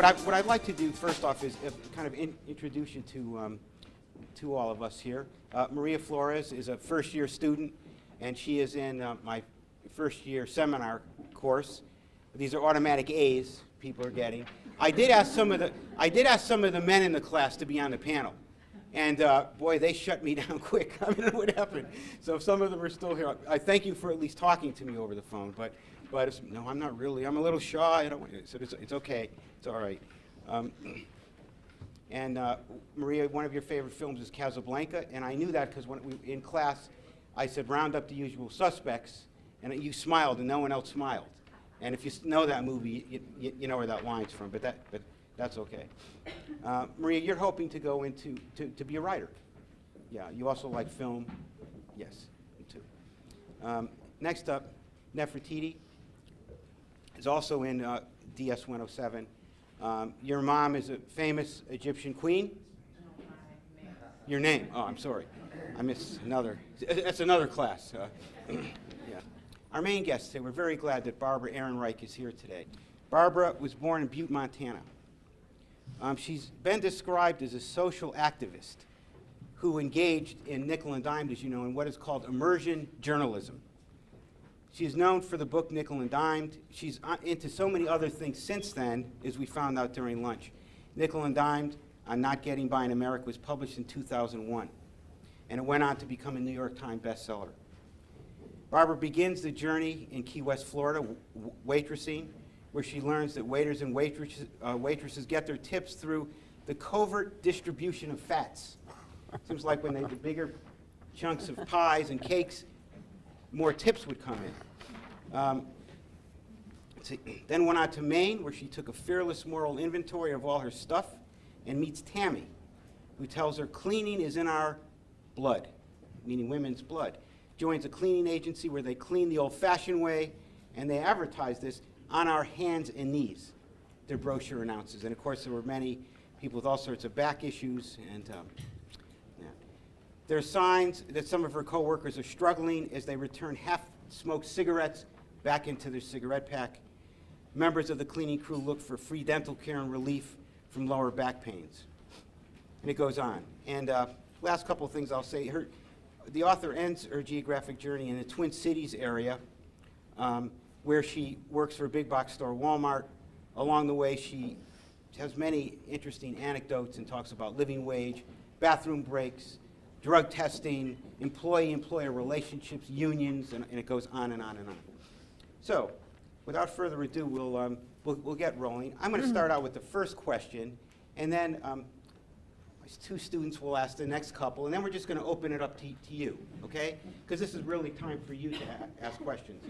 what I'd like to do first off is kind of introduce you to all of us here. Maria Flores is a first-year student, and she is in my first-year seminar course. These are automatic A's people are getting. I did ask some of the men in the class to be on the panel, and boy, they shut me down quick. I don't know what happened. So if some of them are still here, I thank you for at least talking to me over the phone. But no, I'm not really. I'm a little shy. I don't want, so it's okay. It's all right. Maria, one of your favorite films is Casablanca, and I knew that because when in class, I said round up the usual suspects, and you smiled, and no one else smiled. And if you know that movie, you know where that line's from, but that's okay. Maria, you're hoping to go into to be a writer. Yeah, you also like film. Yes, me too. Next up, Nefertiti is also in DS 107. Your mom is a famous Egyptian queen. Your name? Oh, I'm sorry. I missed another. That's another class. Yeah. Our main guest today, we're very glad that Barbara Ehrenreich is here today. Barbara was born in Butte, Montana. She's been described as a social activist who engaged in nickel and dimed, as you know, in what is called immersion journalism. She's known for the book Nickel and Dimed. She's into so many other things since then, as we found out during lunch. Nickel and Dimed, Not Getting By in America, was published in 2001, and it went on to become a New York Times bestseller. Barbara begins the journey in Key West, Florida, waitressing, where she learns that waiters and waitresses get their tips through the covert distribution of fats. Seems like when they did bigger chunks of pies and cakes, more tips would come in. Then went on to Maine, where she took a fearless moral inventory of all her stuff and meets Tammy, who tells her cleaning is in our blood, meaning women's blood. Joins a cleaning agency where they clean the old-fashioned way, and they advertise this on our hands and knees, their brochure announces. And of course, there were many people with all sorts of back issues, and yeah. There are signs that some of her coworkers are struggling as they return half-smoked cigarettes back into their cigarette pack. Members of the cleaning crew look for free dental care and relief from lower back pains. And it goes on. And last couple of things I'll say. The author ends her geographic journey in the Twin Cities area, where she works for a big box store, Walmart. Along the way, she has many interesting anecdotes and talks about living wage, bathroom breaks, drug testing, employee-employer relationships, unions, and it goes on and on and on. So, without further ado, we'll get rolling. I'm going to start out with the first question, and then two students will ask the next couple, and then we're just going to open it up to you, okay? Because this is really time for you to ask questions.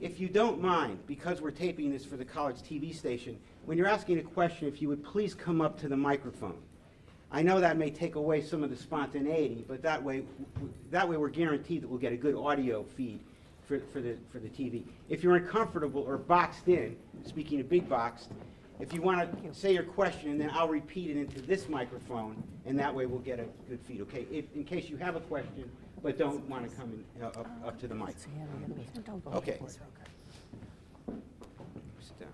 If you don't mind, because we're taping this for the college TV station, when you're asking a question, if you would please come up to the microphone. I know that may take away some of the spontaneity, but that way we're guaranteed that we'll get a good audio feed for the TV. If you're uncomfortable or boxed in, speaking of big boxed, if you want to say your question, and then I'll repeat it into this microphone, and that way we'll get a good feed, okay? In case you have a question, but don't want to come in, up to the mic. Okay. Sit down.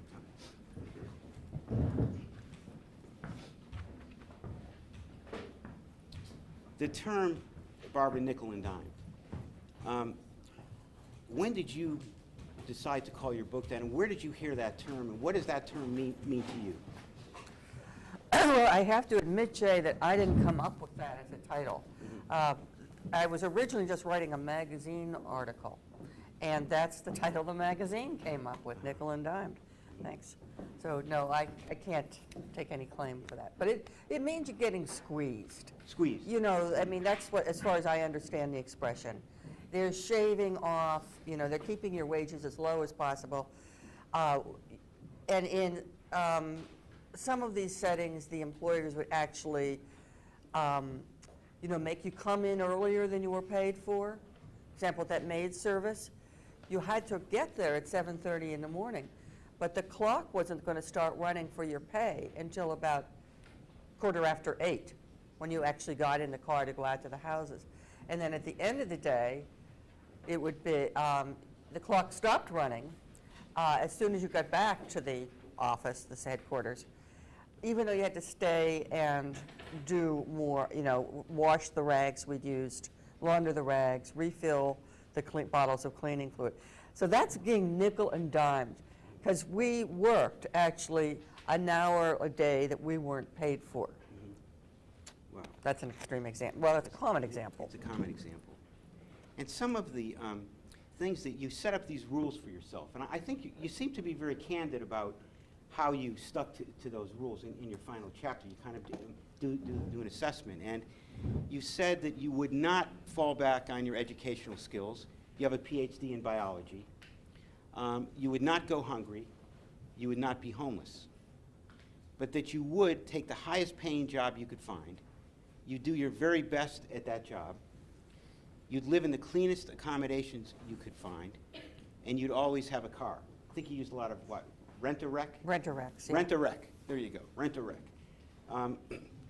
The term, Barbara, nickel and dime, when did you decide to call your book that, and where did you hear that term, and what does that term mean to you? Well, I have to admit, Jay, that I didn't come up with that as a title. I was originally just writing a magazine article, and that's the title the magazine came up with, Nickel and Dimed. Thanks. So, no, I can't take any claim for that. But it means you're getting squeezed. Squeezed. You know, I mean, that's what, as far as I understand the expression. They're shaving off, you know, they're keeping your wages as low as possible. And in some of these settings, the employers would actually, you know, make you come in earlier than you were paid for. For example, that maid service, you had to get there at 7:30 in the morning, but the clock wasn't going to start running for your pay until about 8:15, when you actually got in the car to go out to the houses. And then at the end of the day, it would be, the clock stopped running as soon as you got back to the office, this headquarters, even though you had to stay and do more, wash the rags we'd used, launder the rags, refill the bottles of cleaning fluid. So that's being nickel and dimed, because we worked actually an hour a day that we weren't paid for. Wow. That's an extreme example. Well, that's a common example. It's a common example. And some of the things that you set up these rules for yourself, and I think you seem to be very candid about how you stuck to those rules in your final chapter. You kind of do an assessment. And you said that you would not fall back on your educational skills. You have a PhD in biology. You would not go hungry. You would not be homeless. But that you would take the highest paying job you could find. You'd do your very best at that job. You'd live in the cleanest accommodations you could find. And you'd always have a car. I think you used a lot of what? Rent-a-wreck? Rent-a-wreck. Yeah. Rent-a-wreck. There you go. Rent-a-wreck.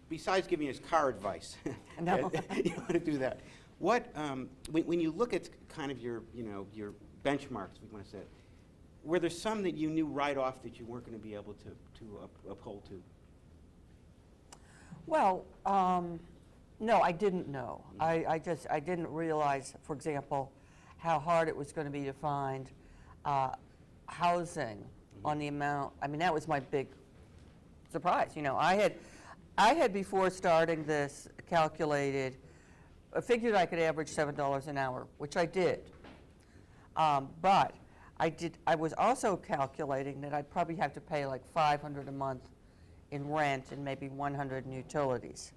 Besides giving us car advice, No. you want to do that. What, when you look at kind of your benchmarks, we want to say, were there some that you knew right off that you weren't going to be able to uphold to? Well, no, I didn't know. I didn't realize, for example, how hard it was going to be to find housing on the amount. I mean, that was my big surprise. I had before starting this calculated, figured I could average $7 an hour, which I did. But I was also calculating that I'd probably have to pay like $500 a month in rent and maybe $100 in utilities.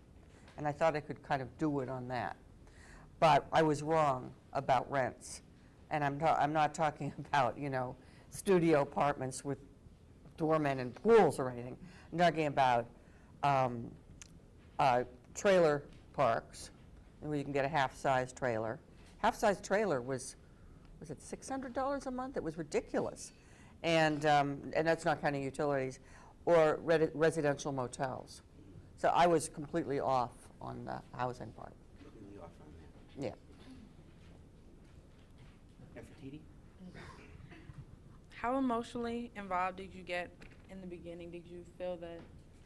And I thought I could kind of do it on that. But I was wrong about rents. And I'm not talking about, studio apartments with doormen and pools or anything. I'm talking about trailer parks where you can get a half-size trailer. Half-size trailer was it $600 a month? It was ridiculous. And that's not counting utilities or residential motels. So I was completely off on the housing part. Completely off on that. Yeah. Nefertiti? How emotionally involved did you get in the beginning? Did you feel that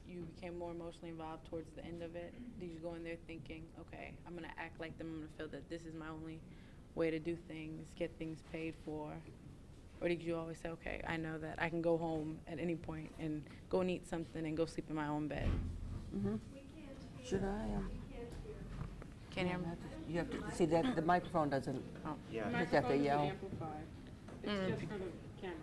you became more emotionally involved towards the end of it? Did you go in there thinking, okay, I'm going to act like them, I'm going to feel that this is my only way to do things, get things paid for? Or did you always say, okay, I know that I can go home at any point and go and eat something and go sleep in my own bed? Mm-hmm. Should I? Can't hear me? You have to see that the microphone doesn't. Oh. Yeah. You just have to yell. It's just for the camera.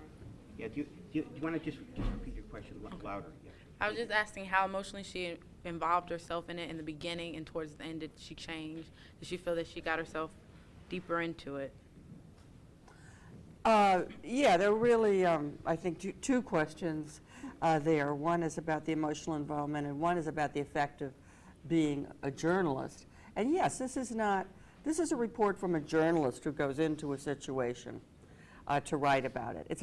Yeah. Do you want to just repeat your question louder? Yeah. I was just asking how emotionally she involved herself in it in the beginning, and towards the end, did she change? Did she feel that she got herself deeper into it? Yeah, there are really, I think, two questions there. One is about the emotional involvement, and one is about the effect of being a journalist. And yes, this is a report from a journalist who goes into a situation to write about it. It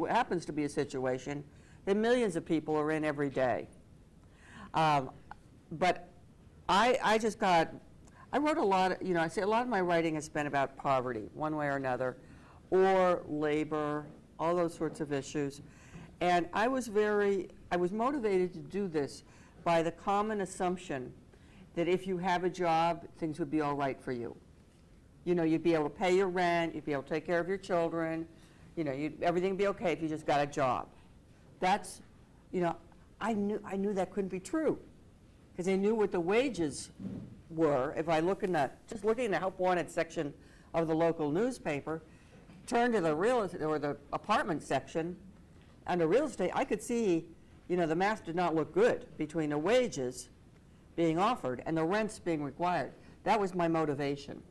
happens to be a situation that millions of people are in every day. But I wrote a lot, I say a lot of my writing has been about poverty, one way or another, or labor, all those sorts of issues. And I was motivated to do this by the common assumption that if you have a job, things would be all right for you. You'd be able to pay your rent, you'd be able to take care of your children, everything would be okay if you just got a job. That's, I knew that couldn't be true, because I knew what the wages were. If I just looking in the help wanted section of the local newspaper, turn to the real estate or the apartment section under real estate, I could see, the math did not look good between the wages being offered and the rents being required. That was my motivation.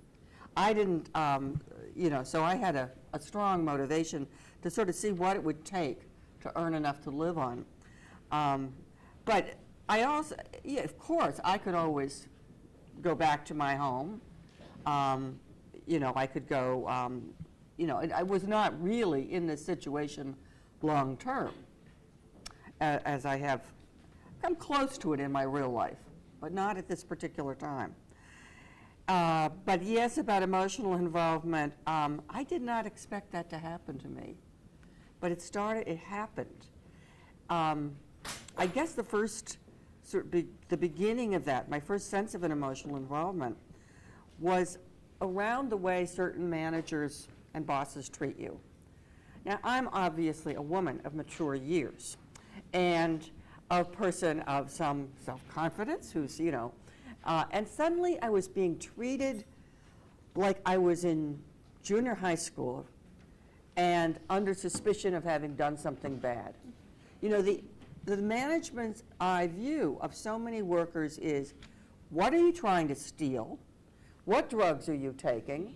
I didn't, so I had a strong motivation to sort of see what it would take to earn enough to live on. But I also, of course, I could always go back to my home. I could go, I was not really in this situation long term, as I have come close to it in my real life, but not at this particular time. But yes, about emotional involvement, I did not expect that to happen to me. But it happened. I guess the first, the beginning of that, my first sense of an emotional involvement was around the way certain managers and bosses treat you. Now, I'm obviously a woman of mature years and a person of some self-confidence who's, you know, and suddenly I was being treated like I was in junior high school and under suspicion of having done something bad. You know, the management's eye view of so many workers is, what are you trying to steal? What drugs are you taking?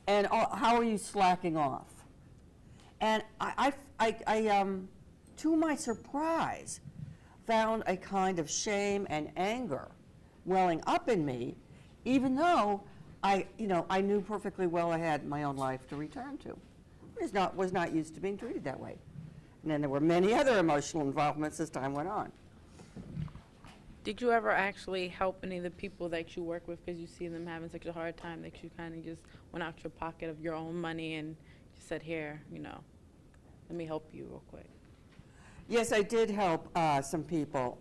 And how are you slacking off? And I to my surprise, found a kind of shame and anger welling up in me, even though I knew perfectly well I had my own life to return to. I was not used to being treated that way. And then there were many other emotional involvements as time went on. Did you ever actually help any of the people that you work with because you see them having such a hard time that you kind of just went out your pocket of your own money and just said, here, you know, let me help you real quick? Yes, I did help some people.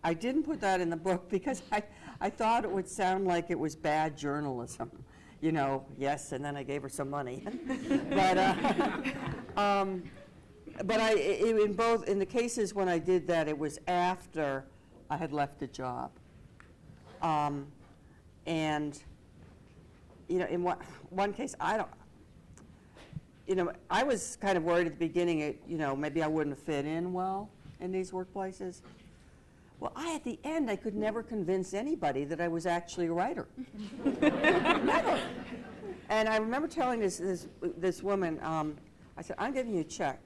I didn't put that in the book because I thought it would sound like it was bad journalism. You know, yes, and then I gave her some money. But in the cases when I did that, it was after I had left a job. And, you know, in one case, I was kind of worried at the beginning, maybe I wouldn't fit in well in these workplaces. Well, at the end, I could never convince anybody that I was actually a writer. Never. And I remember telling this woman, I said, I'm giving you a check,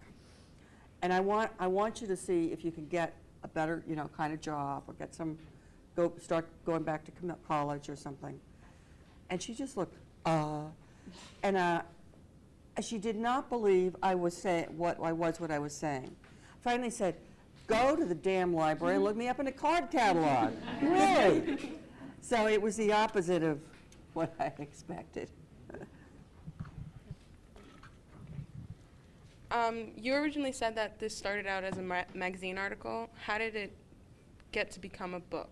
and I want you to see if you can get a better, kind of job, or start going back to college or something. And she just looked, and she did not believe I was saying what I was saying. Finally said, go to the damn library and look me up in a card catalog. Really? So it was the opposite of what I expected. You originally said that this started out as a magazine article. How did it get to become a book?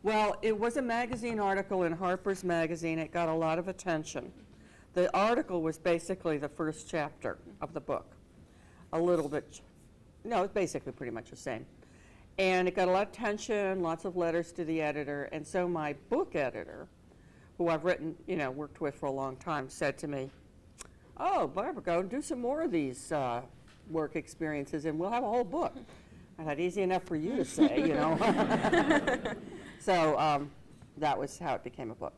Well, it was a magazine article in Harper's Magazine. It got a lot of attention. The article was basically the first chapter of the book. A little bit, no, it's basically pretty much the same. And it got a lot of attention, lots of letters to the editor. And so my book editor, who I've worked with for a long time, said to me, oh, Barbara, go and do some more of these work experiences and we'll have a whole book. I thought, easy enough for you to say, So that was how it became a book.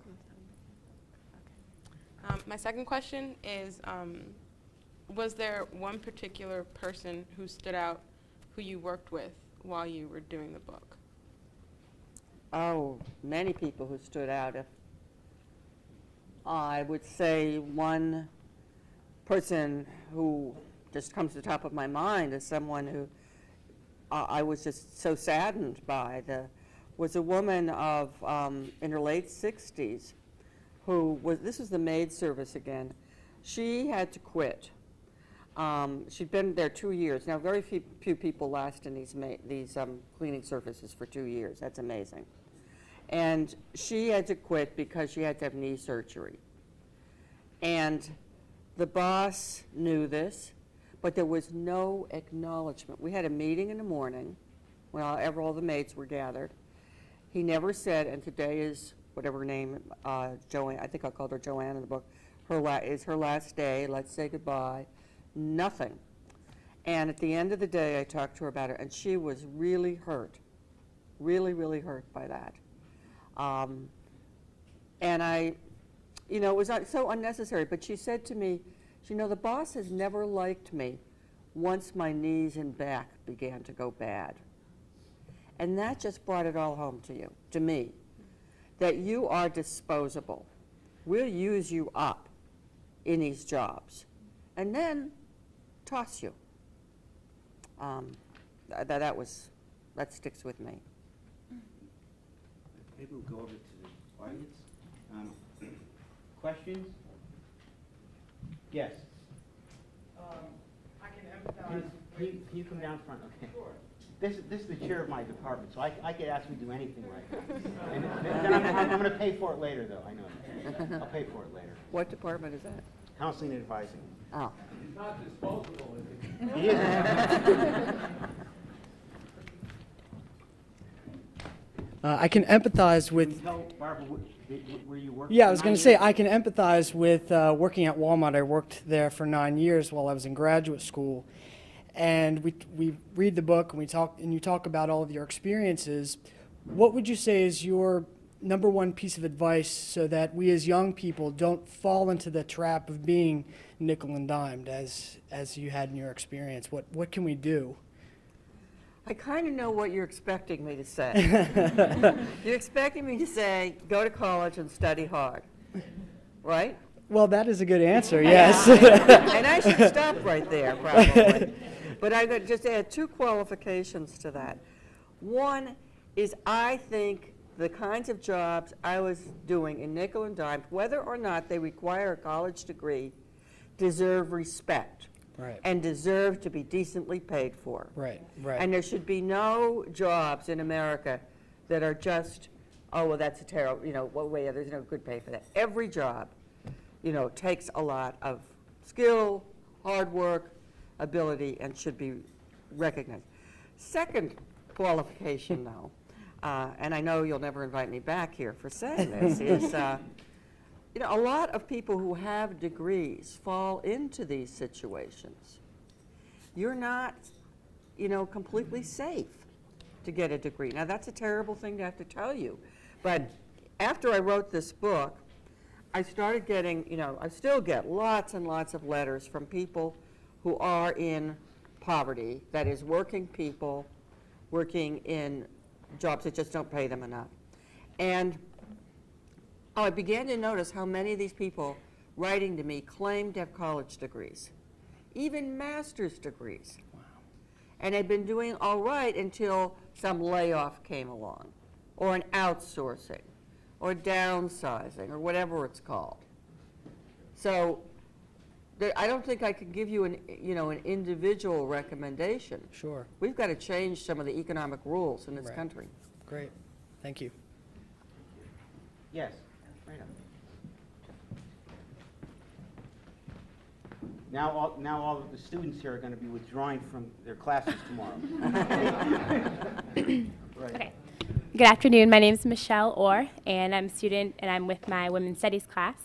My second question is, was there one particular person who stood out who you worked with while you were doing the book? Oh, many people who stood out. I would say one person who just comes to the top of my mind is someone who I was just so saddened by. Was a woman in her late 60s this was the maid service again. She had to quit. She'd been there 2 years. Now, very few people last in these cleaning services for 2 years. That's amazing. And she had to quit because she had to have knee surgery. And the boss knew this, but there was no acknowledgement. We had a meeting in the morning when all the maids were gathered. He never said, and today is whatever her name, Joanne, I think I called her Joanne in the book, is her last day, let's say goodbye, nothing. And at the end of the day, I talked to her about it, and she was really hurt, really, really hurt by that. And it was so unnecessary, but she said to me, the boss has never liked me once my knees and back began to go bad. And that just brought it all home to me, that you are disposable. We'll use you up in these jobs and then toss you. That sticks with me. Maybe we'll go over to the audience. Questions? Yes. I can empathize Can you come down front? Okay. This is the chair of my department, so I could ask me to do anything right now. And then I'm going to pay for it later, though. I know that. I'll pay for it later. What department is that? Counseling and advising. Oh. He's not disposable, is he? He is. I can empathize Can you with. tell Barbara where you work? Yeah, I was for going 9 to say years? I can empathize with working at Walmart. I worked there for 9 years while I was in graduate school, and we read the book and you talk about all of your experiences. What would you say is your number one piece of advice so that we as young people don't fall into the trap of being nickel and dimed as you had in your experience? What can we do? I kind of know what you're expecting me to say. You're expecting me to say, go to college and study hard, right? Well, that is a good answer, yes. And I should stop right there, probably. But I'm going to just add 2 qualifications to that. One is I think the kinds of jobs I was doing in nickel and dime, whether or not they require a college degree, deserve respect. Right. And deserve to be decently paid for. Right, right. And there should be no jobs in America that are just, oh, well, that's a terrible, well, wait, there's no good pay for that. Every job, takes a lot of skill, hard work, ability, and should be recognized. Second qualification, though, and I know you'll never invite me back here for saying this, is a lot of people who have degrees fall into these situations. You're not, completely safe to get a degree. Now, that's a terrible thing to have to tell you. But after I wrote this book, I started getting, I still get lots and lots of letters from people who are in poverty, that is, working people working in jobs that just don't pay them enough. And I began to notice how many of these people writing to me claimed to have college degrees, even master's degrees. Wow. And had been doing all right until some layoff came along, or an outsourcing, or downsizing, or whatever it's called. So I don't think I could give you an individual recommendation. Sure. We've got to change some of the economic rules in this Right. country. Great. Thank you. Yes. Right up. Now all of the students here are going to be withdrawing from their classes tomorrow. Right. Okay. Good afternoon. My name is Michelle Orr, and I'm a student, and I'm with my Women's Studies class.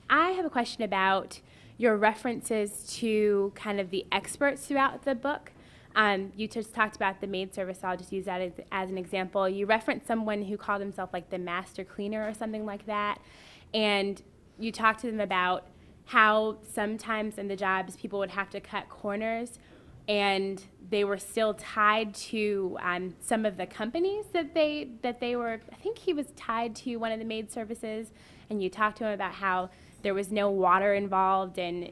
I have a question about your references to kind of the experts throughout the book. You just talked about the maid service, so I'll just use that as an example. You referenced someone who called himself like the master cleaner or something like that, and you talked to them about how sometimes in the jobs people would have to cut corners, and they were still tied to some of the companies that they were. I think he was tied to one of the maid services, and you talked to him about how there was no water involved, and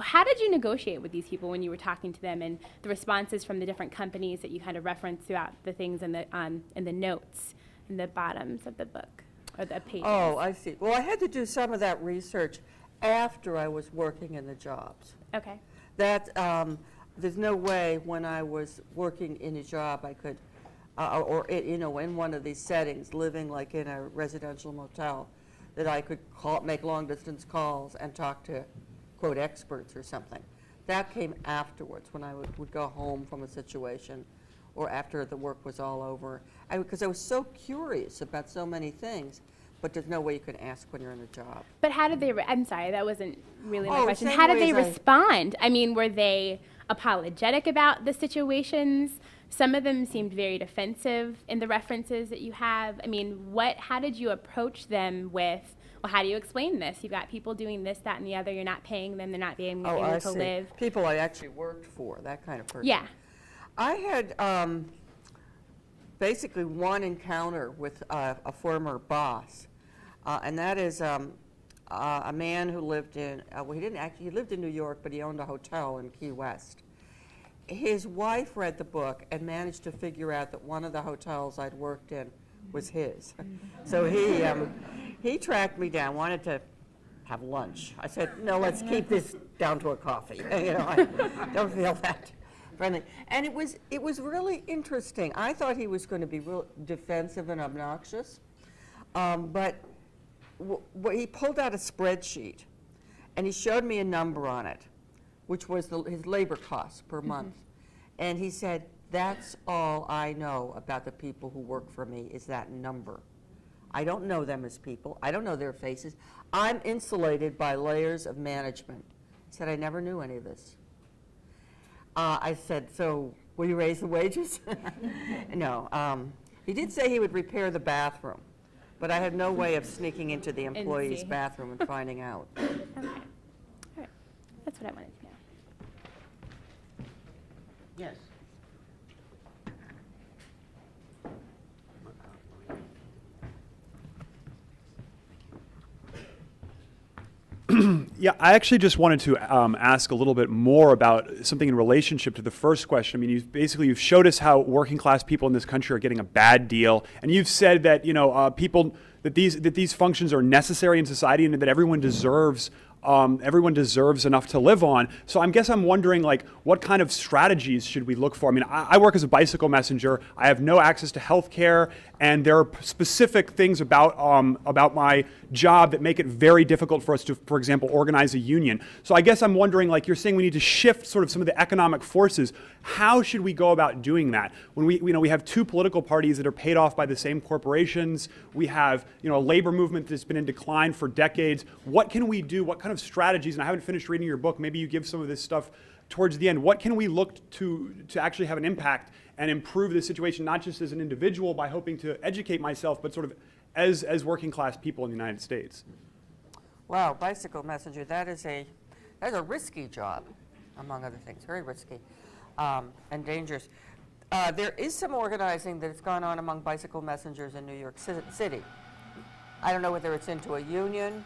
how did you negotiate with these people when you were talking to them, and the responses from the different companies that you kind of referenced throughout the things in the notes in the bottoms of the book or the pages? Oh, I see. Well, I had to do some of that research after I was working in the jobs. Okay. That there's no way when I was working in a job I could, in one of these settings, living like in a residential motel, that I could make long-distance calls and talk to, quote, experts or something. That came afterwards, when I would go home from a situation or after the work was all over. Because I was so curious about so many things, but there's no way you can ask when you're in a job. But how did they, I'm sorry, that wasn't really my question. same How did way they as respond? I mean, were they apologetic about the situations? Some of them seemed very defensive in the references that you have. I mean, how did you approach them with, well, how do you explain this? You've got people doing this, that, and the other. You're not paying them. They're not being able to live. People I actually worked for, that kind of person. Yeah. I had basically one encounter with a former boss, and that is a man who lived in, he lived in New York, but he owned a hotel in Key West. His wife read the book and managed to figure out that one of the hotels I'd worked in was his. So he tracked me down, wanted to have lunch. I said, no, let's keep this down to a coffee. You know, I don't feel that friendly. And it was really interesting. I thought he was going to be real defensive and obnoxious, but he pulled out a spreadsheet, and he showed me a number on it, which was his labor costs per month. And he said, that's all I know about the people who work for me is that number. I don't know them as people. I don't know their faces. I'm insulated by layers of management. He said, I never knew any of this. I said, so will you raise the wages? No. He did say he would repair the bathroom, but I had no way of sneaking into the employee's bathroom and finding out. Okay. All right. That's what I wanted to know. Yes. Yeah, I actually just wanted to ask a little bit more about something in relationship to the first question. I mean, you've showed us how working class people in this country are getting a bad deal, and you've said that that these functions are necessary in society and that everyone deserves enough to live on. So I guess I'm wondering, like, what kind of strategies should we look for? I mean, I work as a bicycle messenger. I have no access to health care, and there are specific things about my job that make it very difficult for us to, for example, organize a union. So I guess I'm wondering, like you're saying, we need to shift sort of some of the economic forces. How should we go about doing that? When we have two political parties that are paid off by the same corporations. We have a labor movement that's been in decline for decades. What can we do? What kind of strategies? And I haven't finished reading your book. Maybe you give some of this stuff towards the end. What can we look to actually have an impact and improve the situation, not just as an individual by hoping to educate myself, but sort of as working class people in the United States? Wow, bicycle messenger, that is a risky job, among other things, very risky and dangerous. There is some organizing that has gone on among bicycle messengers in New York City. I don't know whether it's into a union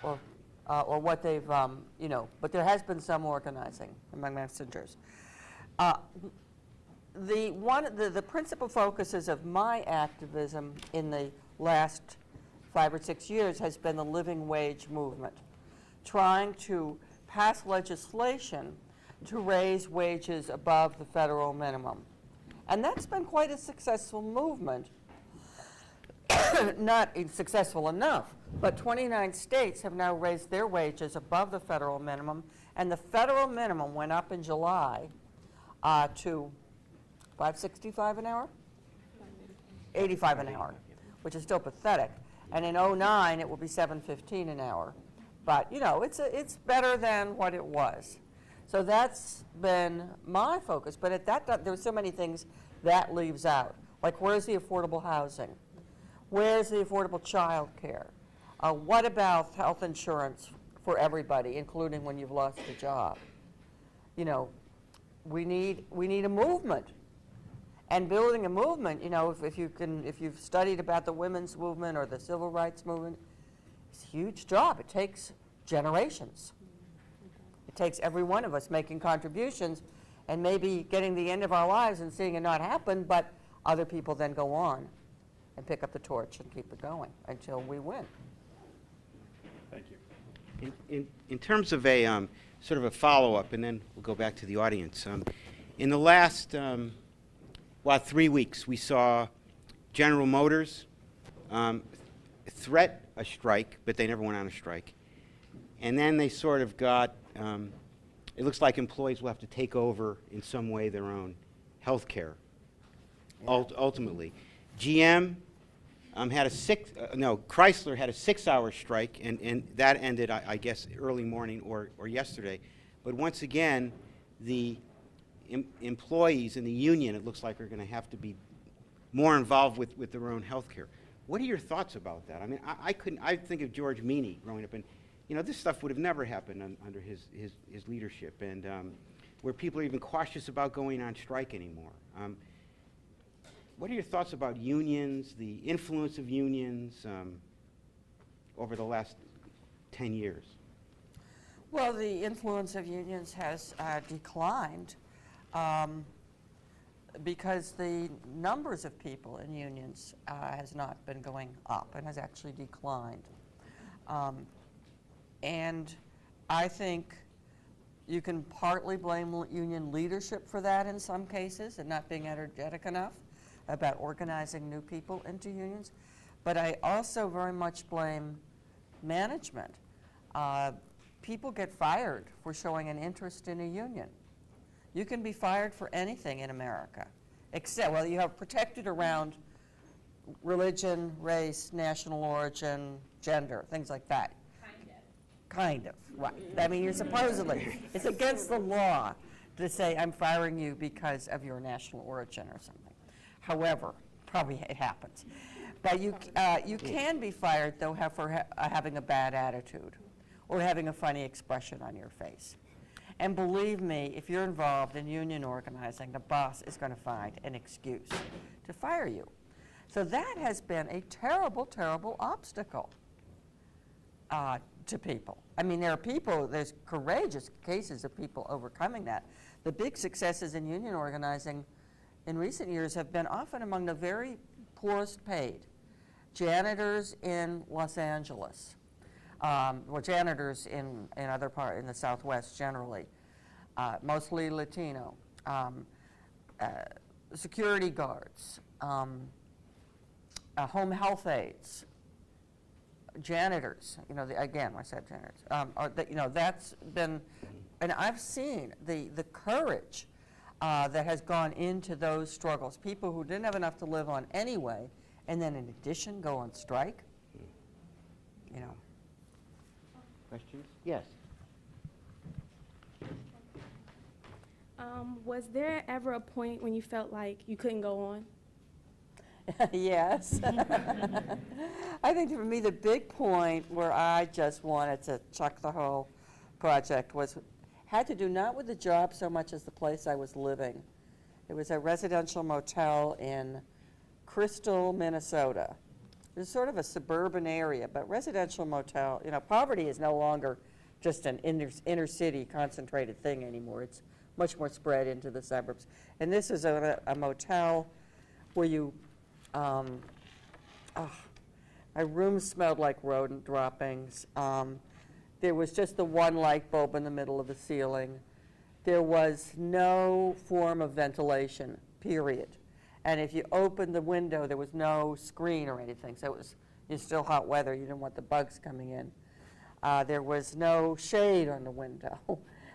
or what they've, but there has been some organizing among messengers. The principal focuses of my activism in the last 5 or 6 years has been the living wage movement, trying to pass legislation to raise wages above the federal minimum. And that's been quite a successful movement. Not successful enough, but 29 states have now raised their wages above the federal minimum, and the federal minimum went up in July to $5.65 an hour? $85 an hour, which is still pathetic. And in '09, it will be $7.15 an hour. But, it's better than what it was. So that's been my focus. But at that time, there were so many things that leaves out. Like, where's the affordable housing? Where's the affordable child care? What about health insurance for everybody, including when you've lost a job? We need a movement. And building a movement, if you've studied about the women's movement or the civil rights movement, it's a huge job. It takes generations. It takes every one of us making contributions and maybe getting the end of our lives and seeing it not happen, but other people then go on and pick up the torch and keep it going until we win. Thank you. In terms of a sort of a follow-up, and then we'll go back to the audience. In the last 3 weeks, we saw General Motors threat a strike, but they never went on a strike. And then they sort of got, it looks like employees will have to take over in some way their own health care, ultimately. GM Chrysler had a 6-hour strike, and that ended, I guess, early morning or yesterday. But once again, the employees in the union, it looks like, are going to have to be more involved with their own health care. What are your thoughts about that? I mean, I think of George Meany growing up, and this stuff would have never happened under his leadership, and where people are even cautious about going on strike anymore. What are your thoughts about unions, the influence of unions over the last 10 years? Well, the influence of unions has declined because the numbers of people in unions has not been going up and has actually declined. And I think you can partly blame union leadership for that in some cases and not being energetic enough about organizing new people into unions. But I also very much blame management. People get fired for showing an interest in a union. You can be fired for anything in America, except, well, you have protected around religion, race, national origin, gender, things like that. Kind of, right. I mean, you're supposedly, it's against the law to say, I'm firing you because of your national origin or something. However, probably it happens. But you can be fired, though, for having a bad attitude or having a funny expression on your face. And believe me, if you're involved in union organizing, the boss is going to find an excuse to fire you. So that has been a terrible, terrible obstacle to people. I mean, there are people, there's courageous cases of people overcoming that. The big successes in union organizing in recent years have been often among the very poorest paid. Janitors in Los Angeles, well, janitors in other parts, in the Southwest generally, mostly Latino, security guards, home health aides, janitors, you know, again, I said janitors, you know, that's been, and I've seen the courage that has gone into those struggles. People who didn't have enough to live on anyway, and then in addition go on strike, you know. Questions? Yes. Was there ever a point when you felt like you couldn't go on? Yes. I think for me the big point where I just wanted to chuck the whole project had to do not with the job so much as the place I was living. It was a residential motel in Crystal, Minnesota. It was sort of a suburban area, but residential motel, you know, poverty is no longer just an inner city concentrated thing anymore. It's much more spread into the suburbs. And this is a motel where you, my room smelled like rodent droppings. There was just the one light bulb in the middle of the ceiling. There was no form of ventilation, period. And if you opened the window, there was no screen or anything. So it's still hot weather. You didn't want the bugs coming in. There was no shade on the window.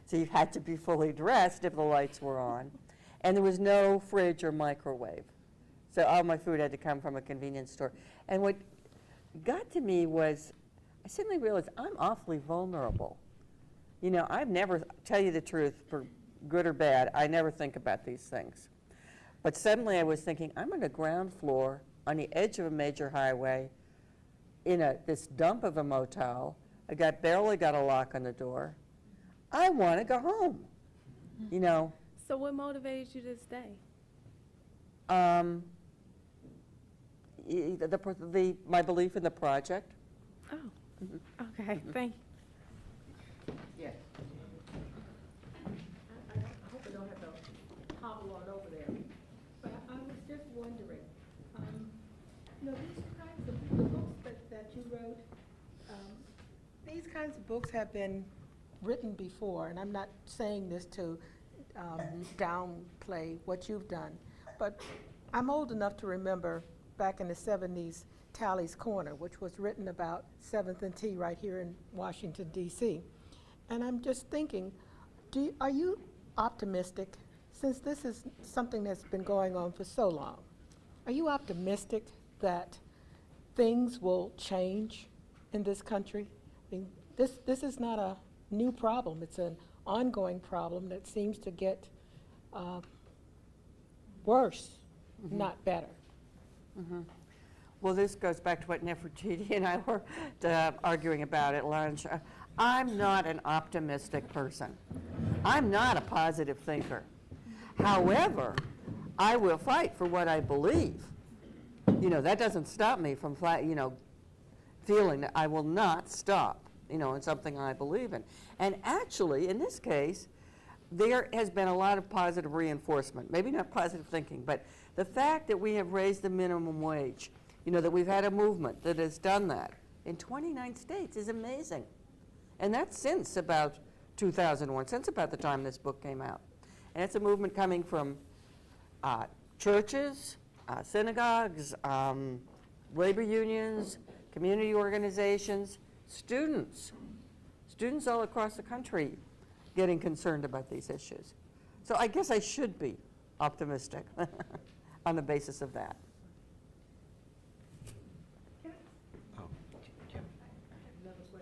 So you had to be fully dressed if the lights were on. And there was no fridge or microwave. So all my food had to come from a convenience store. And what got to me was I suddenly realized I'm awfully vulnerable. You know, I've never, tell you the truth, for good or bad, I never think about these things. But suddenly I was thinking, I'm on the ground floor on the edge of a major highway in this dump of a motel. I barely got a lock on the door. I want to go home, you know. So what motivated you to stay? My belief in the project. Oh, okay, thank you. Yes. I hope I don't have to hobble on over there. But I was just wondering, you know, these kinds of the books that you wrote, these kinds of books have been written before, and I'm not saying this to downplay what you've done, but I'm old enough to remember back in the 70s, Tally's Corner, which was written about 7th and T right here in Washington, D.C. And I'm just thinking, are you optimistic, since this is something that's been going on for so long, are you optimistic that things will change in this country? I mean, this is not a new problem. It's an ongoing problem that seems to get worse, not better. Mm-hmm. Well, this goes back to what Nefertiti and I were arguing about at lunch. I'm not an optimistic person. I'm not a positive thinker. However, I will fight for what I believe. You know, that doesn't stop me from, feeling that I will not stop, in something I believe in. And actually, in this case, there has been a lot of positive reinforcement. Maybe not positive thinking, but the fact that we have raised the minimum wage, that we've had a movement that has done that in 29 states is amazing. And that's since about 2001, since about the time this book came out. And it's a movement coming from churches, synagogues, labor unions, community organizations, students all across the country getting concerned about these issues. So I guess I should be optimistic on the basis of that.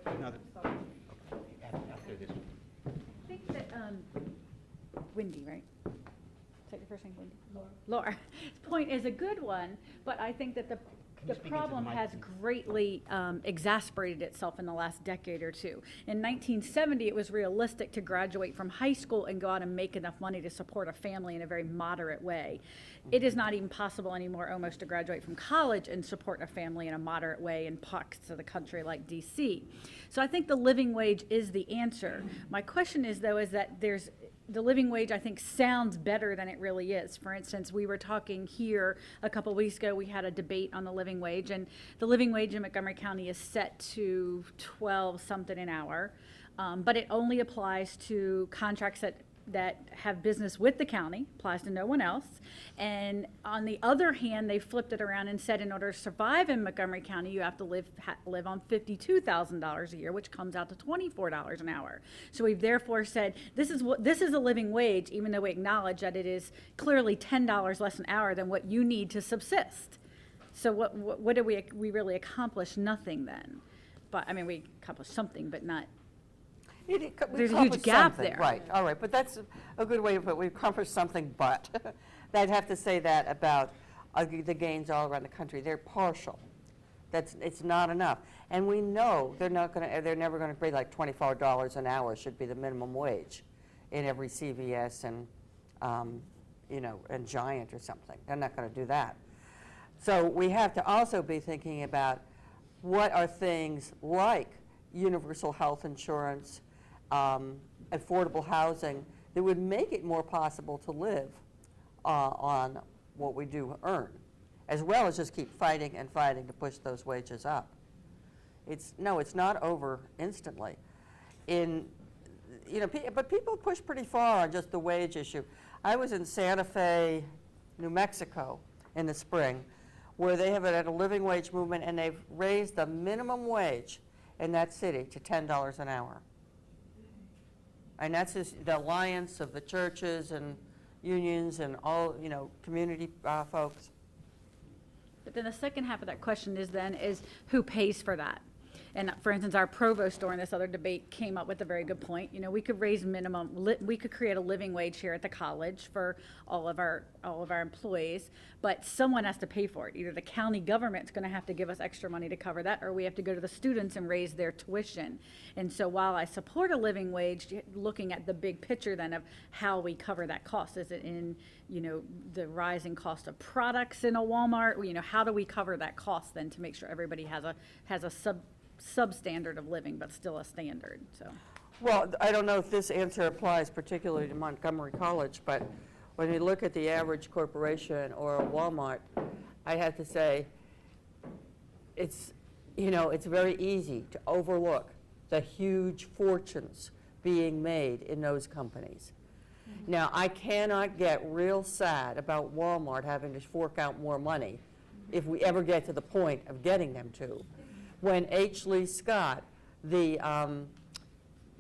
Another. After this. I think that, Wendy, right? Is that your first name, Wendy? Laura. Point is a good one, but I think that the problem has greatly exasperated itself in the last decade or two. In 1970, it was realistic to graduate from high school and go out and make enough money to support a family in a very moderate way. It is not even possible anymore almost to graduate from college and support a family in a moderate way in pockets of the country like DC. So I think the living wage is the answer. My question is, though, is that the living wage, I think, sounds better than it really is. For instance, we were talking here a couple weeks ago, we had a debate on the living wage, and the living wage in Montgomery County is set to 12 something an hour, but it only applies to contracts that have business with the county, applies to no one else. And on the other hand, they flipped it around and said in order to survive in Montgomery County, you have to live on $52,000 a year, which comes out to $24 an hour. So we've therefore said this is a living wage, even though we acknowledge that it is clearly $10 less an hour than what you need to subsist. So what do we really accomplish? Nothing then. But I mean, we accomplished something, but not. There's a huge gap there. Right, all right, but that's a good way of it. We've accomplished something, but I'd have to say that about the gains all around the country. They're partial. It's not enough. And we know they're never going to pay like $24 an hour should be the minimum wage in every CVS and, and Giant or something. They're not going to do that. So we have to also be thinking about what are things like universal health insurance, affordable housing that would make it more possible to live on what we do earn, as well as just keep fighting and fighting to push those wages up. It's not over instantly. But people push pretty far on just the wage issue. I was in Santa Fe, New Mexico in the spring, where they have had a living wage movement, and they've raised the minimum wage in that city to $10 an hour. And that's just the alliance of the churches and unions and all, community folks. But then the second half of that question is who pays for that? And for instance, our provost during this other debate came up with a very good point. We could raise we could create a living wage here at the college for all of our employees, but someone has to pay for it. Either the county government's going to have to give us extra money to cover that, or we have to go to the students and raise their tuition. And so while I support a living wage, looking at the big picture then of how we cover that cost, is it in the rising cost of products in a Walmart? How do we cover that cost then to make sure everybody has a substandard of living, but still a standard? So, well, I don't know if this answer applies particularly to Montgomery College, but when you look at the average corporation or a Walmart, I have to say it's very easy to overlook the huge fortunes being made in those companies. Mm-hmm. Now, I cannot get real sad about Walmart having to fork out more money if we ever get to the point of getting them to. When H. Lee Scott, the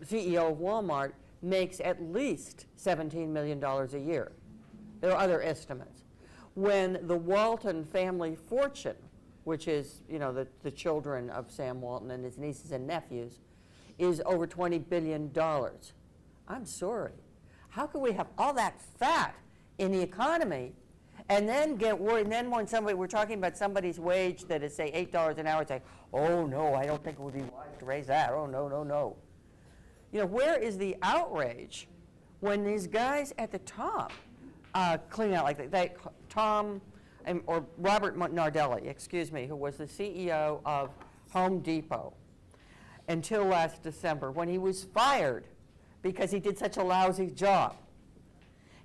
CEO of Walmart, makes at least $17 million a year. There are other estimates. When the Walton family fortune, which is the children of Sam Walton and his nieces and nephews, is over $20 billion. I'm sorry. How can we have all that fat in the economy and then get worried? And then when we're talking about somebody's wage that is, say, $8 an hour, say, oh, no, I don't think it would be wise to raise that. Oh, no, no, no. Where is the outrage when these guys at the top clean out like that? Or Robert Nardelli, excuse me, who was the CEO of Home Depot until last December, when he was fired because he did such a lousy job.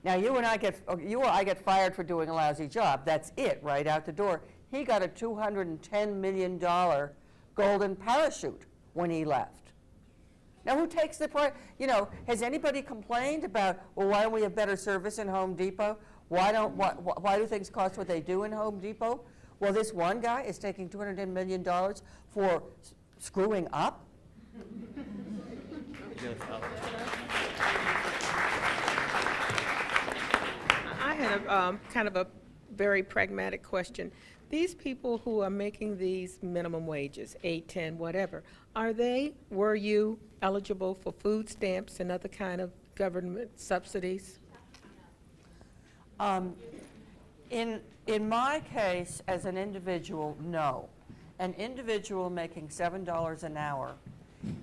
Now, you or I get fired for doing a lousy job. That's it, right out the door. He got a $210 million golden parachute when he left. Now, who takes the has anybody complained about, well, why don't we have better service in Home Depot? Why do things cost what they do in Home Depot? Well, this one guy is taking $210 million for screwing up. I had a kind of a very pragmatic question. These people who are making these minimum wages, 8, 10, whatever, were you eligible for food stamps and other kind of government subsidies? In my case, as an individual, no. An individual making $7 an hour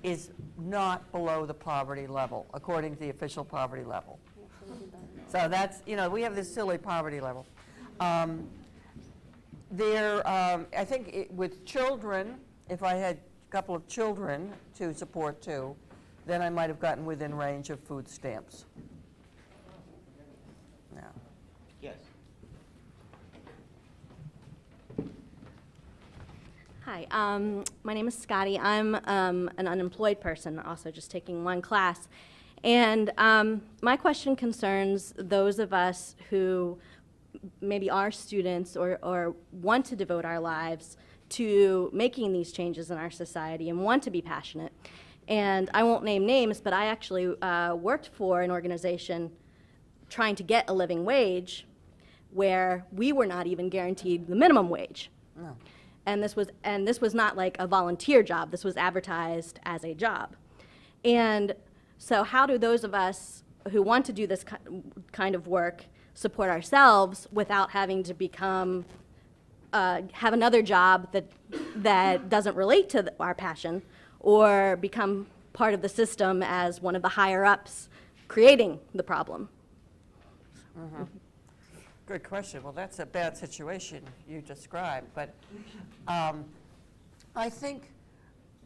is not below the poverty level, according to the official poverty level. So that's, we have this silly poverty level. I think with children, if I had a couple of children to support too, then I might have gotten within range of food stamps. Yeah. Yes. Hi, my name is Scotty. I'm an unemployed person, also just taking one class. And my question concerns those of us who maybe are students or want to devote our lives to making these changes in our society and want to be passionate. And I won't name names, but I actually worked for an organization trying to get a living wage where we were not even guaranteed the minimum wage. No. And this was not like a volunteer job. This was advertised as a job. And so how do those of us who want to do this kind of work support ourselves without having to become, have another job that doesn't relate to our passion, or become part of the system as one of the higher-ups creating the problem? Mm-hmm. Good question. Well, that's a bad situation you described, but I think,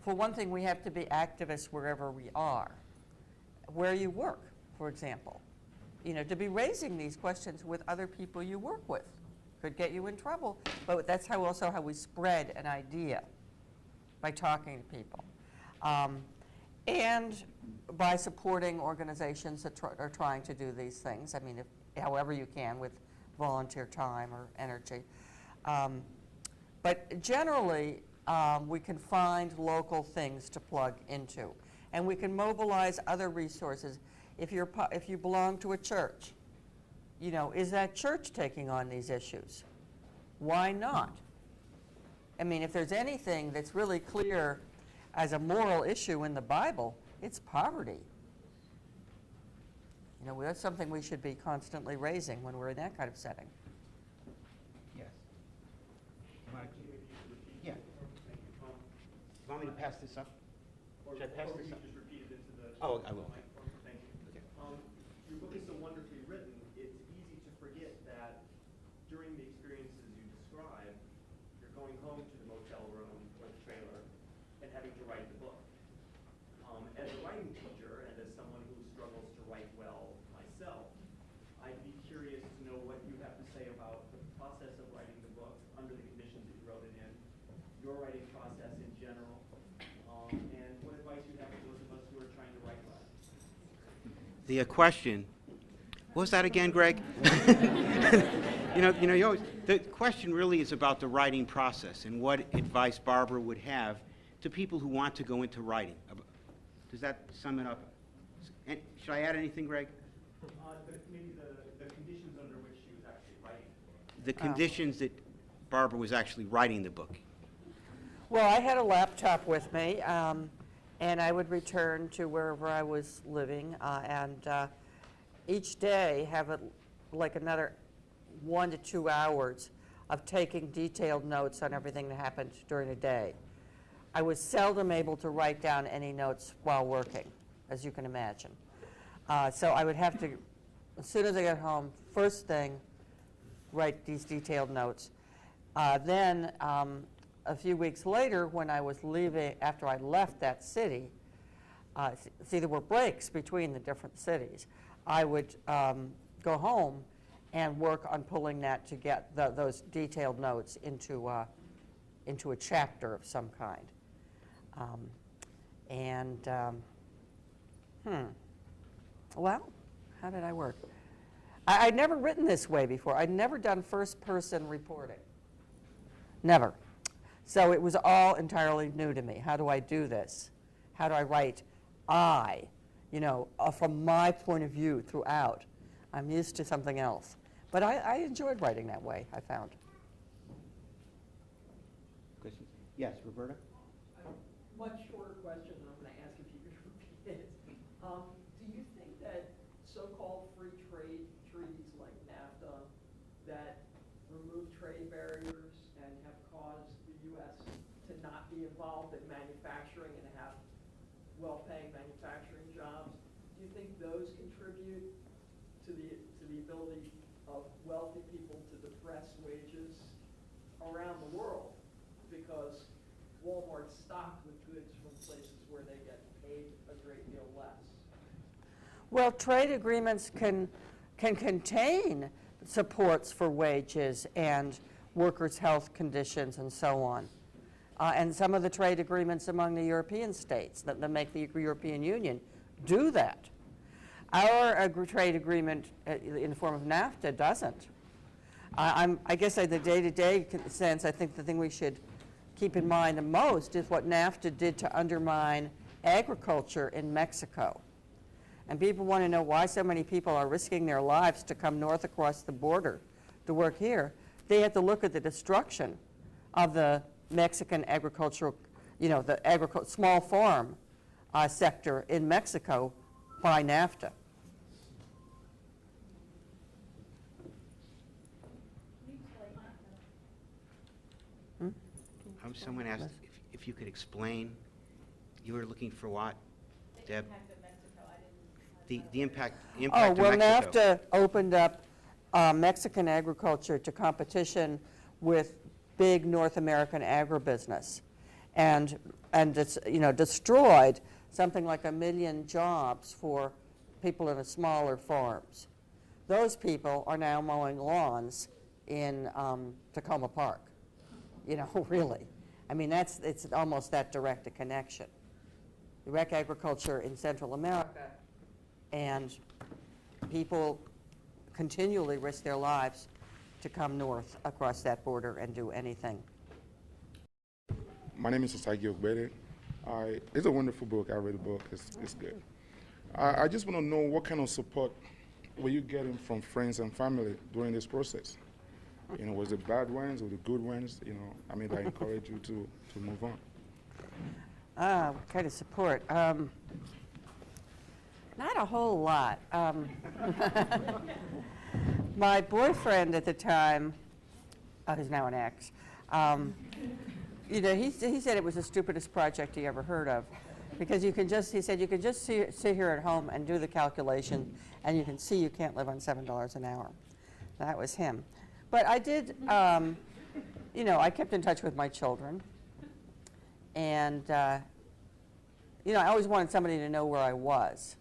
for one thing, we have to be activists wherever we are. Where you work, for example. To be raising these questions with other people you work with could get you in trouble, but that's also how we spread an idea, by talking to people. And by supporting organizations that are trying to do these things. I mean, however you can with volunteer time or energy. But generally, we can find local things to plug into. And we can mobilize other resources. If you belong to a church, is that church taking on these issues? Why not? I mean, if there's anything that's really clear as a moral issue in the Bible, it's poverty. That's something we should be constantly raising when we're in that kind of setting. Yes. Yeah. You want me to pass this up? Should I pass this up? Just repeat it into the. Oh, I will. Thank you. Okay. Your book is so wonderfully written. It's easy to forget that during the experiences you describe, you're going home to the motel room or the trailer and having to write the book. As a writing teacher and as someone who struggles to write well myself, I'd be curious to know what you have to say about the process of writing the book under the conditions that you wrote it in, your writing process in general, and what advice you have for those of us who are trying to write well. The question, what was that again, Greg? The question really is about the writing process and what advice Barbara would have to people who want to go into writing. Does that sum it up? And should I add anything, Greg? Maybe the conditions under which she was actually writing. The conditions that Barbara was actually writing the book. Well, I had a laptop with me, and I would return to wherever I was living, and each day have like another 1 to 2 hours of taking detailed notes on everything that happened during the day. I was seldom able to write down any notes while working, as you can imagine. So I would have to, as soon as I got home, first thing, write these detailed notes. Then a few weeks later, when I was leaving, after I left that city, see, there were breaks between the different cities. I would go home and work on pulling that to get those detailed notes into a chapter of some kind. Well, how did I work? I'd never written this way before. I'd never done first-person reporting. Never. So it was all entirely new to me. How do I do this? How do I write I, from my point of view throughout? I'm used to something else. But I enjoyed writing that way, I found. Questions? Yes, Roberta? Much shorter question, and I'm going to ask if you could repeat it. Do you think that so-called free trade treaties like NAFTA that remove trade barriers and have caused the U.S. to not be involved in manufacturing and have well-paying manufacturing jobs, do you think those contribute to the ability of wealthy people to depress wages around the world? Because Walmart's stocked with goods from places where they get paid a great deal less. Well, trade agreements can contain supports for wages and workers' health conditions and so on. And some of the trade agreements among the European states that make the European Union do that. Our trade agreement in the form of NAFTA doesn't. I guess in the day-to-day sense, I think the thing we should keep in mind the most is what NAFTA did to undermine agriculture in Mexico. And people want to know why so many people are risking their lives to come north across the border to work here. They have to look at the destruction of the Mexican agricultural, the small farm sector in Mexico by NAFTA. Someone asked if you could explain, you were looking for what, Deb? The impact to Mexico. NAFTA opened up Mexican agriculture to competition with big North American agribusiness, and destroyed something like 1 million jobs for people in the smaller farms. Those people are now mowing lawns in Tacoma Park. Really. I mean, it's almost that direct a connection. You wreck agriculture in Central America, and people continually risk their lives to come north across that border and do anything. My name is Osagi Ogbede. It's a wonderful book. I read the book. It's good. I just want to know what kind of support were you getting from friends and family during this process? Was it bad ones or the good ones? That encourage you to move on. What kind of support? Not a whole lot. My boyfriend at the time, who's now an ex, he said it was the stupidest project he ever heard of, because he said you can just sit here at home and do the calculation, and you can see you can't live on $7 an hour. That was him. But I did, I kept in touch with my children, and I always wanted somebody to know where I was.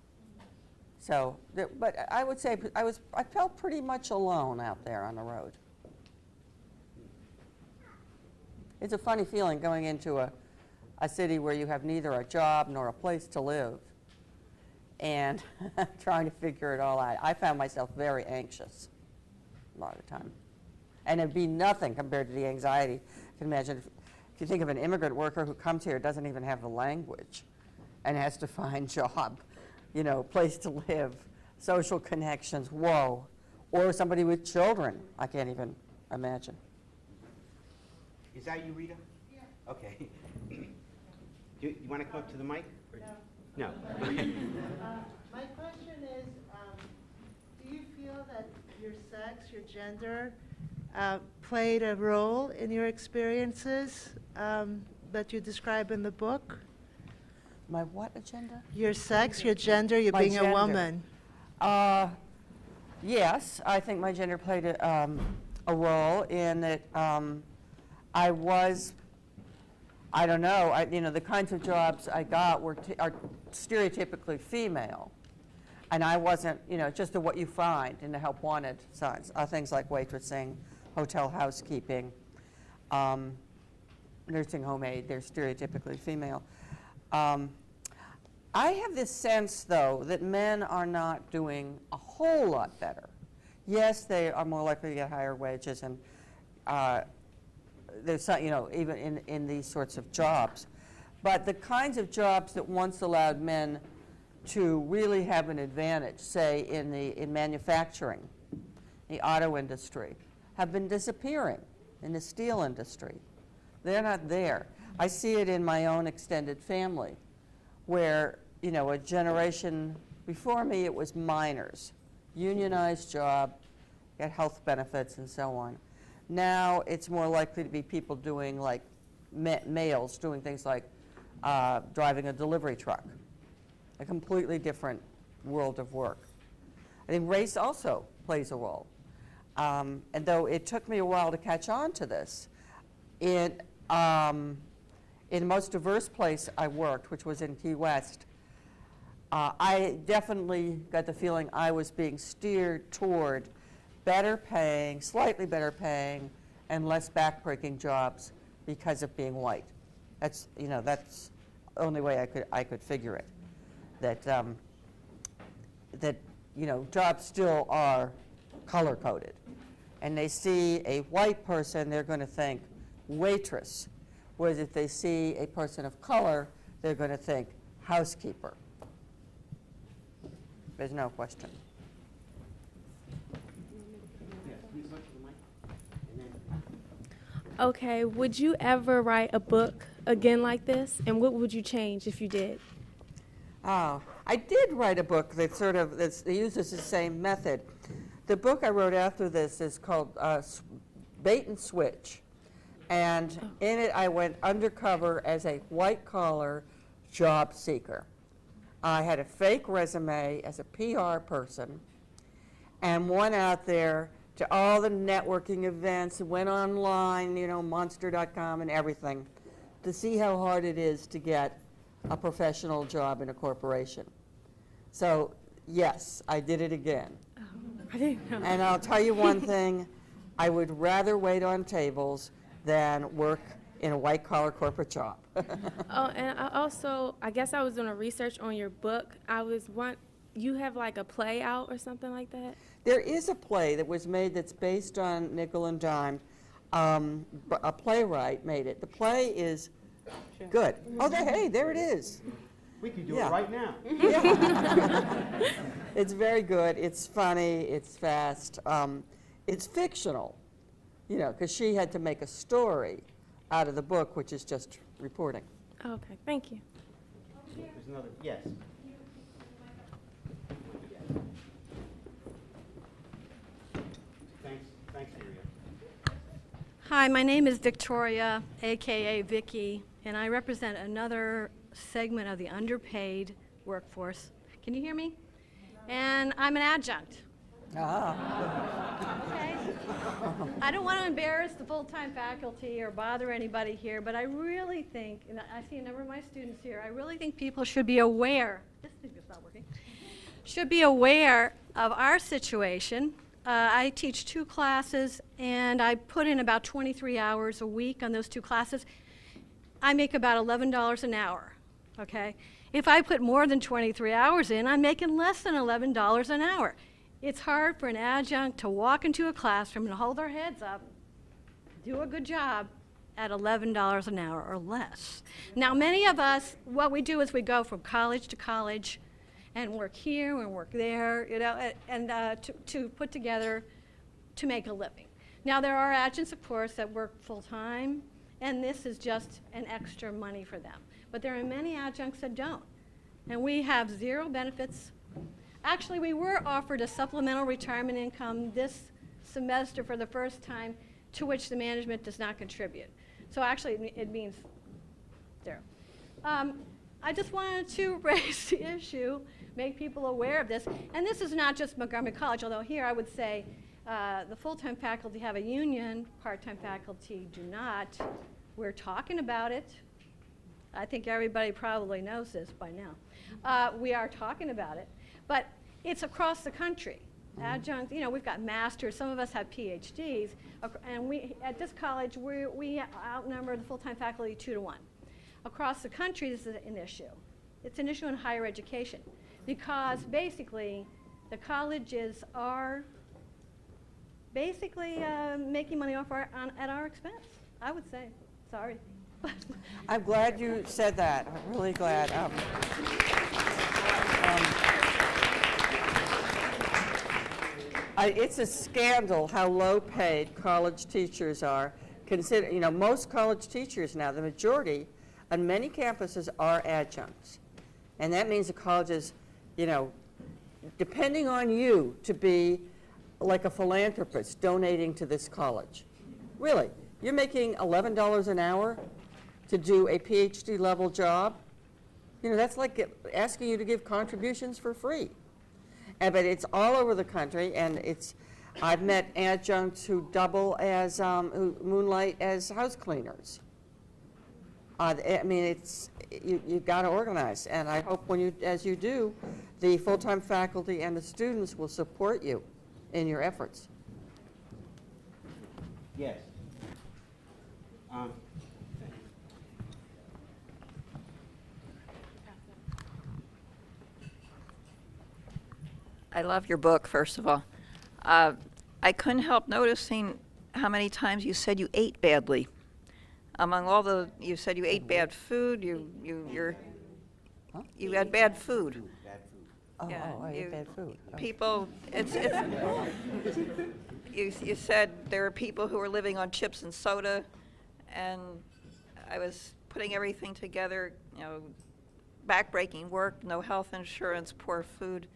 So, but I would say I felt pretty much alone out there on the road. It's a funny feeling going into a city where you have neither a job nor a place to live, and trying to figure it all out. I found myself very anxious a lot of the time. And it'd be nothing compared to the anxiety. You can imagine if you think of an immigrant worker who comes here, doesn't even have the language, and has to find job, place to live, social connections, whoa. Or somebody with children, I can't even imagine. Is that you, Rita? Yeah. Okay. You want to come up to the mic? No. My question is, do you feel that your sex, your gender, played a role in your experiences that you describe in the book? My what agenda? Your sex, your gender, you being a woman. Yes, I think my gender played a role in that. I don't know, the kinds of jobs I got are stereotypically female. And I wasn't, just what you find in the help wanted signs, things like waitressing, hotel housekeeping, nursing home aide, they're stereotypically female. I have this sense, though, that men are not doing a whole lot better. Yes, they are more likely to get higher wages, and there's some, even in these sorts of jobs. But the kinds of jobs that once allowed men to really have an advantage, say in manufacturing, the auto industry, have been disappearing in the steel industry. They're not there. I see it in my own extended family, where, a generation before me, it was miners, unionized job, get health benefits and so on. Now it's more likely to be people doing like males doing things like driving a delivery truck, a completely different world of work. I think race also plays a role. And though it took me a while to catch on to this, in the most diverse place I worked, which was in Key West, I definitely got the feeling I was being steered toward better paying, slightly better paying, and less backbreaking jobs because of being white. That's that's the only way I could figure it. That jobs still are color coded, and they see a white person, they're going to think waitress, whereas if they see a person of color, they're going to think housekeeper. There's no question. Okay, would you ever write a book again like this? And what would you change if you did? Oh, I did write a book that that uses the same method. The book I wrote after this is called Bait and Switch. And in it, I went undercover as a white-collar job seeker. I had a fake resume as a PR person and went out there to all the networking events, went online, monster.com and everything, to see how hard it is to get a professional job in a corporation. So, yes, I did it again. Oh, I didn't know. And I'll tell you one thing, I would rather wait on tables than work in a white-collar corporate job. Oh, and I guess I was doing a research on your book. You have like a play out or something like that? There is a play that was made that's based on nickel and dime. A playwright made it. The play is good. Oh, hey, there it is. We could do it right now. Yeah. It's very good. It's funny. It's fast. It's fictional, because she had to make a story out of the book, which is just reporting. Okay, thank you. There's another, yes. Thanks, Maria. Hi, my name is Victoria, AKA Vicky, and I represent another segment of the underpaid workforce. Can you hear me? And I'm an adjunct. Okay. I don't want to embarrass the full-time faculty or bother anybody here, but I really think, and I see a number of my students here, I really think people should be aware, this thing is not working, should be aware of our situation. I teach 2 classes, and I put in about 23 hours a week on those 2 classes. I make about $11 an hour, okay? If I put more than 23 hours in, I'm making less than $11 an hour. It's hard for an adjunct to walk into a classroom and hold their heads up, do a good job at $11 an hour or less. Now, many of us, what we do is we go from college to college and work here and work there, and to put together to make a living. Now, there are adjuncts, of course, that work full-time, and this is just an extra money for them. But there are many adjuncts that don't, and we have 0 benefits. Actually, we were offered a supplemental retirement income this semester for the first time, to which the management does not contribute. So actually, it means 0. I just wanted to raise the issue, make people aware of this. And this is not just Montgomery College, although here I would say the full-time faculty have a union, part-time faculty do not. We're talking about it. I think everybody probably knows this by now. We are talking about it. But it's across the country. Adjunct, we've got masters, some of us have PhDs, and at this college, we outnumber the full-time faculty 2 to 1. across the country, this is an issue. It's an issue in higher education because basically the colleges are basically making money off at our expense, I would say. Sorry. I'm glad you said that. I'm really glad. It's a scandal how low-paid college teachers are. Consider, most college teachers now, the majority on many campuses are adjuncts. And that means the colleges, depending on you to be like a philanthropist donating to this college. Really, you're making $11 an hour to do a PhD level job? That's like asking you to give contributions for free. But it's all over the country, and I've met adjuncts who double as, who moonlight as house cleaners. You've got to organize, and I hope as you do, the full-time faculty and the students will support you in your efforts. Yes. I love your book, first of all. I couldn't help noticing how many times you said you ate badly. Among you said you ate bad food. You had bad food. Oh, I ate bad food. Oh. People, you said there are people who are living on chips and soda, and I was putting everything together. Backbreaking work, no health insurance, poor food.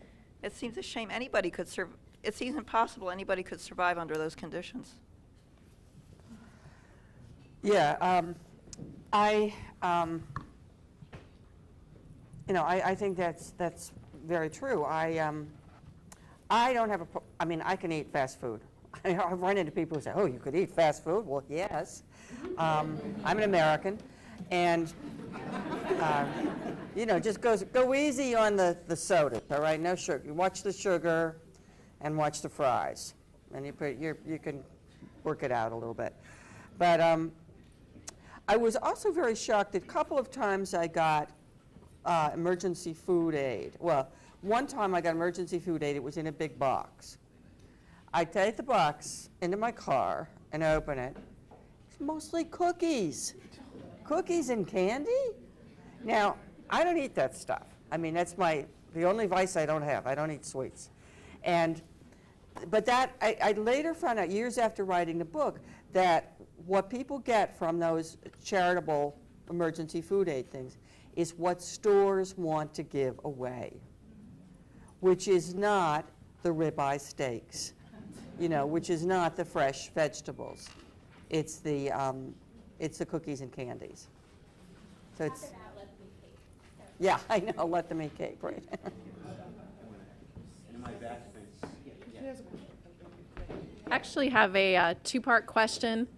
It seems a shame anybody could survive. It seems impossible anybody could survive under those conditions. Yeah, I think that's very true. I don't have I can eat fast food. I've run into people who say, "Oh, you could eat fast food?" Well, yes. I'm an American, and just go easy on the soda. All right, no sugar. You watch the sugar, and watch the fries, and you can work it out a little bit. But I was also very shocked that a couple of times I got emergency food aid. Well, one time I got emergency food aid. It was in a big box. I take the box into my car and open it. It's mostly cookies. Cookies and candy? Now, I don't eat that stuff. That's the only vice I don't have. I don't eat sweets. But I later found out, years after writing the book, that what people get from those charitable emergency food aid things is what stores want to give away, which is not the ribeye steaks, which is not the fresh vegetables. It's the cookies and candies. So it's. Yeah, I know. Let them eat cake, right? Actually have a two-part question.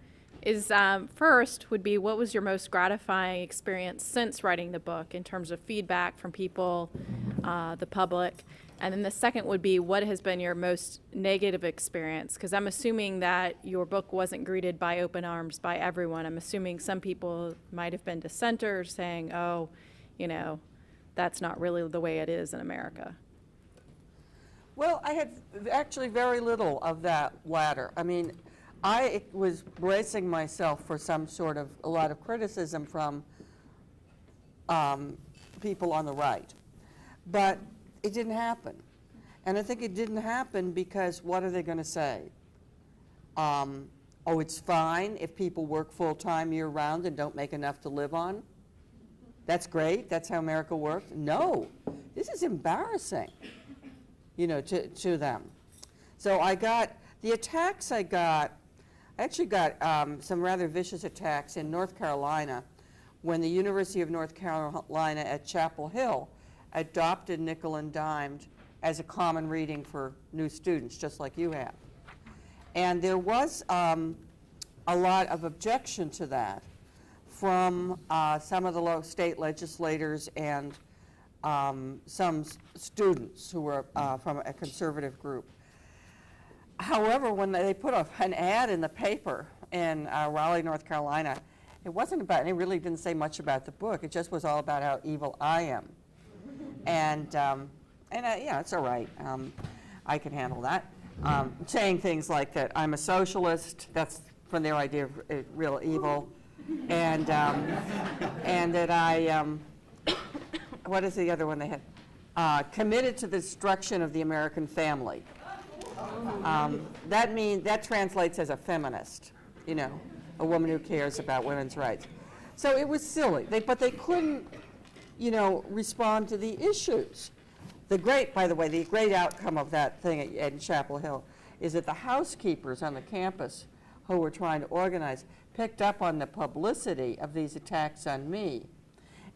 First would be, what was your most gratifying experience since writing the book in terms of feedback from people, the public? And then the second would be, what has been your most negative experience? Because I'm assuming that your book wasn't greeted by open arms by everyone. I'm assuming some people might have been dissenters saying, oh, that's not really the way it is in America. Well, I had actually very little of that latter. I was bracing myself for a lot of criticism from people on the right. But it didn't happen. And I think it didn't happen because what are they going to say? It's fine if people work full-time year-round and don't make enough to live on? That's great. That's how America works. No, this is embarrassing, to them. So the attacks I actually got some rather vicious attacks in North Carolina when the University of North Carolina at Chapel Hill adopted nickel and dimed as a common reading for new students, just like you have. And there was a lot of objection to that from some of the state legislators and some students who were from a conservative group. However, when they put an ad in the paper in Raleigh, North Carolina, It wasn't about, and it really didn't say much about the book. It just was all about how evil I am. And yeah, it's all right. I can handle that. Saying things like that I'm a socialist, that's from their idea of real evil. And that I, what is the other one they had? Committed to the destruction of the American family. That translates as a feminist, you know, a woman who cares about women's rights. So it was silly, but they couldn't, you know, respond to the issues. By the way, the great outcome of that thing at Chapel Hill is that the housekeepers on the campus who were trying to organize picked up on the publicity of these attacks on me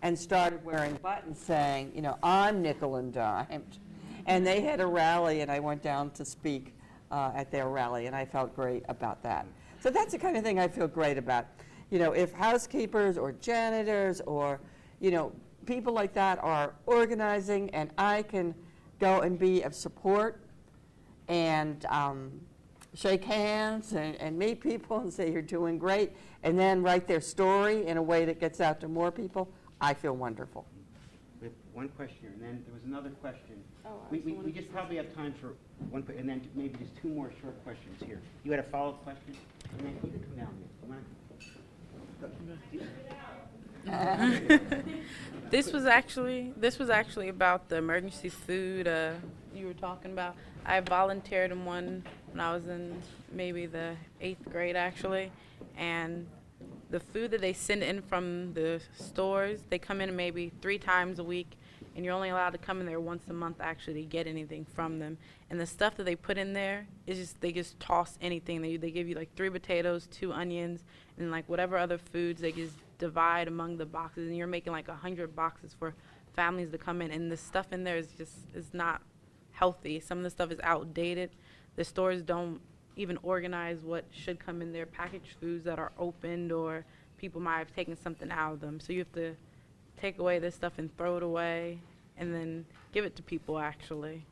and started wearing buttons saying, you know, I'm nickel and dimed. And they had a rally, and I went down to speak at their rally, and I felt great about that. So that's the kind of thing I feel great about. You know, if housekeepers or janitors or, you know, people like that are organizing, and I can go and be of support and shake hands and meet people and say you're doing great, and then write their story in a way that gets out to more people, I feel wonderful. We have one question here, and then there was another question. We just probably have time for one, and then maybe just two more short questions here. You had a follow-up question? And then you can come down here. This was actually about the emergency food you were talking about. I volunteered in one when I was in maybe the 8th grade actually, and the food that they send in from the stores, they come in maybe 3 times a week, and you're only allowed to come in there once a month actually to get anything from them. And the stuff that they put in there is just, they just toss anything. They give you like 3 potatoes, 2 onions, and like whatever other foods they just divide among the boxes, and you're making like 100 boxes for families to come in, and the stuff in there is not healthy. Some of the stuff is outdated. The stores don't even organize what should come in their packaged foods that are opened, or people might have taken something out of them. So you have to take away this stuff and throw it away and then give it to people actually.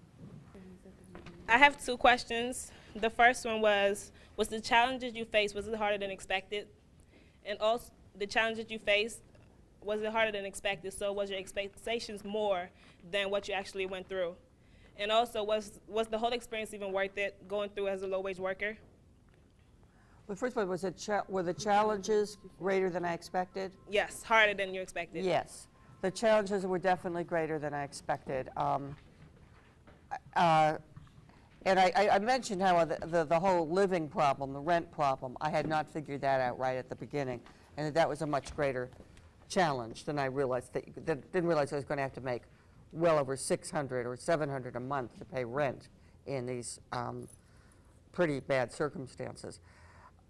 I have 2 questions. The first one was the challenges you faced, was it harder than expected? And also, the challenges you faced, was it harder than expected? So was your expectations more than what you actually went through? And also, was the whole experience even worth it, going through as a low-wage worker? Well, first of all, were the challenges greater than I expected? Yes, harder than you expected. Yes. The challenges were definitely greater than I expected. And I mentioned how the whole living problem, the rent problem, I had not figured that out right at the beginning, and that was a much greater challenge than I realized. Didn't realize I was going to have to make well over $600 or $700 a month to pay rent in these pretty bad circumstances.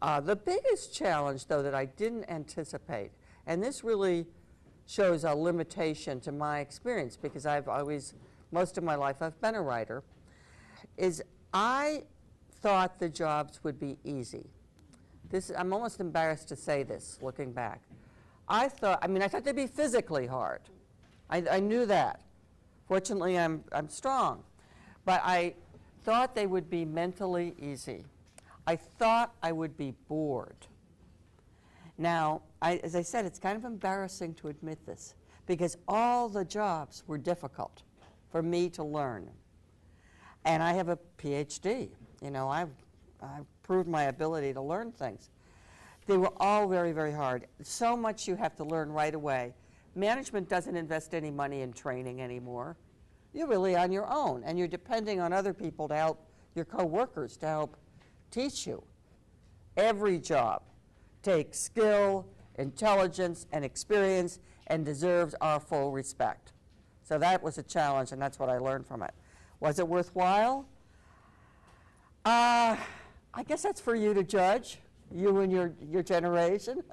The biggest challenge, though, that I didn't anticipate, and this really shows a limitation to my experience because most of my life I've been a writer, is I thought the jobs would be easy. I'm almost embarrassed to say this, looking back. I thought they'd be physically hard. I knew that. Fortunately, I'm strong. But I thought they would be mentally easy. I thought I would be bored. Now, as I said, it's kind of embarrassing to admit this because all the jobs were difficult for me to learn. And I have a PhD. You know, I've proved my ability to learn things. They were all very, very hard. So much you have to learn right away. Management doesn't invest any money in training anymore. You're really on your own, and you're depending on other people to help, your coworkers to help teach you. Every job takes skill, intelligence, and experience and deserves our full respect. So that was a challenge, and that's what I learned from it. Was it worthwhile? I guess that's for you to judge, you and your generation.